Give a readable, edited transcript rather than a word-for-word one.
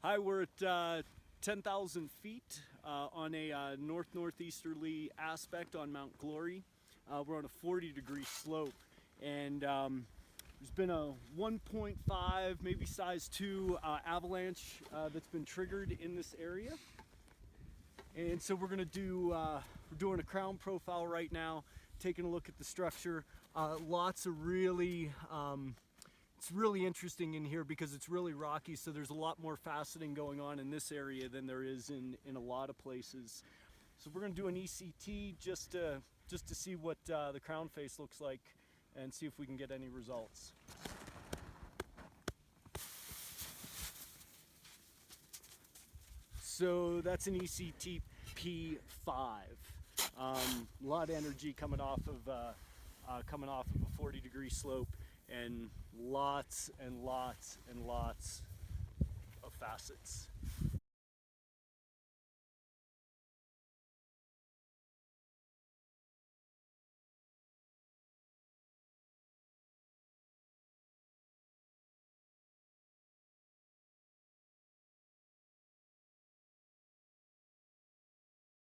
Hi, we're at 10,000 feet on a northeasterly aspect on Mount Glory. We're on a 40-degree slope, and there's been a 1.5, maybe size 2 avalanche that's been triggered in this area. And so we're doing a crown profile right now, taking a look at the structure. Lots of really it's really interesting in here because it's really rocky, so there's a lot more faceting going on in this area than there is in a lot of places. So we're going to do an ECT just to see what the crown face looks like and see if we can get any results. So that's an ECT P5. A lot of energy coming off of a 40-degree slope, and lots and lots and lots of facets.